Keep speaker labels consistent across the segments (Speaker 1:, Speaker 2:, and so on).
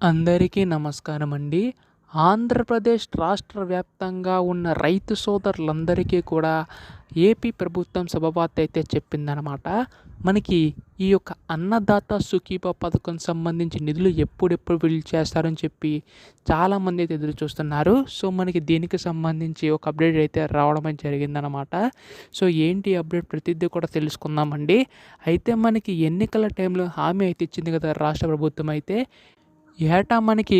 Speaker 1: అందరికీ నమస్కారం అండి. ఆంధ్రప్రదేశ్ రాష్ట్ర వ్యాప్తంగా ఉన్న రైతు సోదరులందరికీ కూడా ఏపీ ప్రభుత్వం శుభవార్త అయితే చెప్పిందనమాట. మనకి ఈ యొక్క అన్నదాత సుఖీభవ పథకం సంబంధించి నిధులు ఎప్పుడెప్పుడు విడుదల చేస్తారని చెప్పి చాలామంది అయితే ఎదురు చూస్తున్నారు. సో మనకి దీనికి సంబంధించి ఒక అప్డేట్ అయితే రావడం అయితే జరిగిందనమాట. సో ఏంటి అప్డేట్ ప్రతిదీ కూడా తెలుసుకుందామండి. అయితే మనకి ఎన్నికల టైంలో హామీ అయితే ఇచ్చింది కదా రాష్ట్ర ప్రభుత్వం అయితే. ఏటా మనకి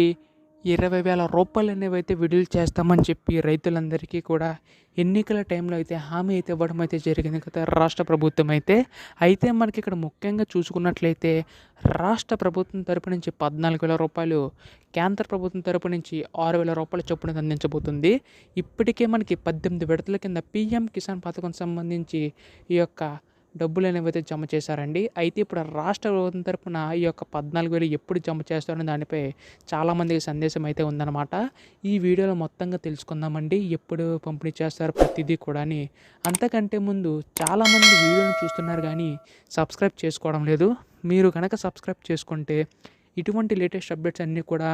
Speaker 1: 20,000 రూపాయలు అనేవి అయితే విడుదల చేస్తామని చెప్పి రైతులందరికీ కూడా ఎన్నికల టైంలో అయితే హామీ అయితే ఇవ్వడం అయితే జరిగింది కదా రాష్ట్ర ప్రభుత్వం అయితే. అయితే మనకి ఇక్కడ ముఖ్యంగా చూసుకున్నట్లయితే రాష్ట్ర ప్రభుత్వం తరపు నుంచి 14,000 రూపాయలు, కేంద్ర ప్రభుత్వం తరపు నుంచి 6,000 రూపాయల చొప్పున అందించబోతుంది. ఇప్పటికే మనకి 18 విడతల కింద పీఎం కిసాన్ పథకం సంబంధించి ఈ యొక్క డబ్బులు అనేవి అయితే జమ చేశారండి. అయితే ఇప్పుడు రాష్ట్ర ప్రభుత్వం తరపున ఈ యొక్క 14,000 ఎప్పుడు జమ చేస్తారనే దానిపై చాలామందికి సందేశం అయితే ఉందన్నమాట. ఈ వీడియోలో మొత్తంగా తెలుసుకుందామండి. ఎప్పుడు పంపిణీ చేస్తారు ప్రతిదీ కూడాని. అంతకంటే ముందు చాలామంది వీడియోని చూస్తున్నారు కానీ సబ్స్క్రైబ్ చేసుకోవడం లేదు. మీరు కనుక సబ్స్క్రైబ్ చేసుకుంటే ఇటువంటి లేటెస్ట్ అప్డేట్స్ అన్నీ కూడా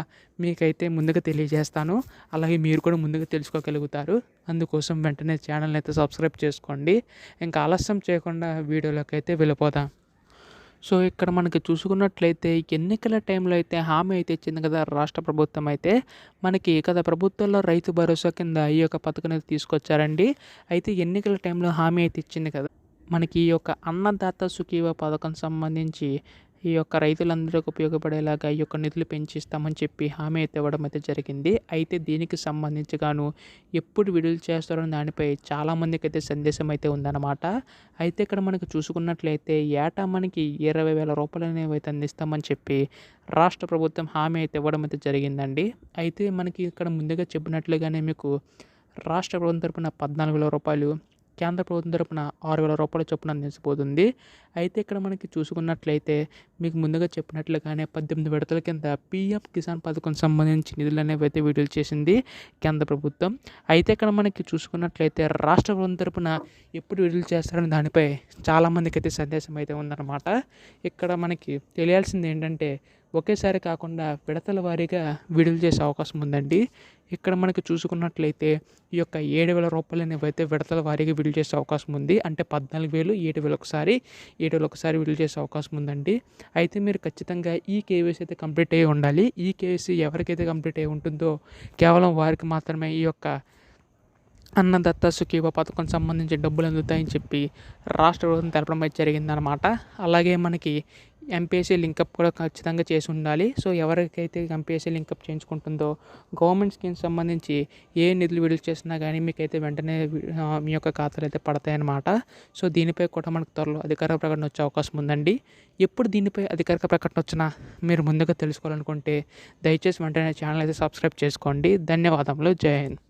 Speaker 1: మీకైతే ముందుగా తెలియజేస్తాను. అలాగే మీరు కూడా ముందుగా తెలుసుకోగలుగుతారు. అందుకోసం వెంటనే ఛానల్ని అయితే సబ్స్క్రైబ్ చేసుకోండి. ఇంకా ఆలస్యం చేయకుండా వీడియోలోకి అయితే వెళ్ళిపోదాం. సో ఇక్కడ మనకి చూసుకున్నట్లయితే ఎన్నికల టైంలో అయితే హామీ అయితే ఇచ్చింది కదా రాష్ట్ర ప్రభుత్వం అయితే. మనకి కదా ప్రభుత్వంలో రైతు భరోసా కింద ఈ యొక్క పథకం అయితే తీసుకొచ్చారండి. అయితే ఎన్నికల టైంలో హామీ అయితే ఇచ్చింది కదా. మనకి ఈ యొక్క అన్నదాత సుఖీభవ పథకం సంబంధించి ఈ యొక్క రైతులందరికీ ఉపయోగపడేలాగా ఈ యొక్క నిధులు పెంచిస్తామని చెప్పి హామీ అయితే ఇవ్వడం అయితే జరిగింది. అయితే దీనికి సంబంధించి గాను ఎప్పుడు విడుదల చేస్తారో దానిపై చాలామందికి అయితే సందేశం అయితే ఉందన్నమాట. అయితే ఇక్కడ మనకు చూసుకున్నట్లయితే ఏటా మనకి 20,000 రూపాయలు అనేవి అయితే అందిస్తామని చెప్పి రాష్ట్ర ప్రభుత్వం హామీ అయితే ఇవ్వడం అయితే జరిగిందండి. అయితే మనకి ఇక్కడ ముందుగా చెప్పినట్లుగానే మీకు రాష్ట్ర ప్రభుత్వం తరపున 14,000 రూపాయలు, కేంద్ర ప్రభుత్వం తరపున 6,000 రూపాయల చొప్పున అందించబోతుంది. అయితే ఇక్కడ మనకి చూసుకున్నట్లయితే మీకు ముందుగా చెప్పినట్లుగానే 18 విడతల కింద పీఎం కిసాన్ పథకం సంబంధించి నిధులు అనేవి అయితే విడుదల చేసింది కేంద్ర ప్రభుత్వం. అయితే ఇక్కడ మనకి చూసుకున్నట్లయితే రాష్ట్ర ప్రభుత్వం తరపున ఎప్పుడు విడుదల చేస్తారని దానిపై చాలామందికి అయితే సందేశం అయితే ఉందన్నమాట. ఇక్కడ మనకి తెలియాల్సింది ఏంటంటే ఒకేసారి కాకుండా విడతల వారీగా విడుదల చేసే అవకాశం ఉందండి. ఇక్కడ మనకి చూసుకున్నట్లయితే ఈ యొక్క 7,000 రూపాయలు అనేవి అయితే విడతల వారీగా విడుదల చేసే అవకాశం ఉంది. అంటే 14,000, 7,000 ఒకసారి, 7,000 ఒకసారి విడుదల చేసే అవకాశం ఉందండి. అయితే మీరు ఖచ్చితంగా ఈ కేవైసీ అయితే కంప్లీట్ అయ్యి ఉండాలి. ఈ కేవైసీ ఎవరికైతే కంప్లీట్ అయ్యి ఉంటుందో కేవలం వారికి మాత్రమే ఈ యొక్క అన్నదాత సుఖీభవ పథకం సంబంధించి డబ్బులు అందుతాయని చెప్పి రాష్ట్ర ప్రభుత్వం తెలపడం అయితే జరిగిందనమాట. అలాగే మనకి ఎంపీఎస్సీ లింకప్ కూడా ఖచ్చితంగా చేసి ఉండాలి. సో ఎవరికైతే ఎంపీఎస్సీ లింకప్ చేయించుకుంటుందో గవర్నమెంట్ స్కీమ్స్ సంబంధించి ఏ నిధులు విడుదల చేసినా కానీ మీకైతే వెంటనే మీ యొక్క ఖాతాలు అయితే పడతాయన్నమాట. సో దీనిపై కూడా మనకు త్వరలో అధికారిక ప్రకటన వచ్చే అవకాశం ఉందండి. ఎప్పుడు దీనిపై అధికారిక ప్రకటన వచ్చినా మీరు ముందుగా తెలుసుకోవాలనుకుంటే దయచేసి వెంటనే ఛానల్ అయితే సబ్స్క్రైబ్ చేసుకోండి. ధన్యవాదములు. జై హింద్.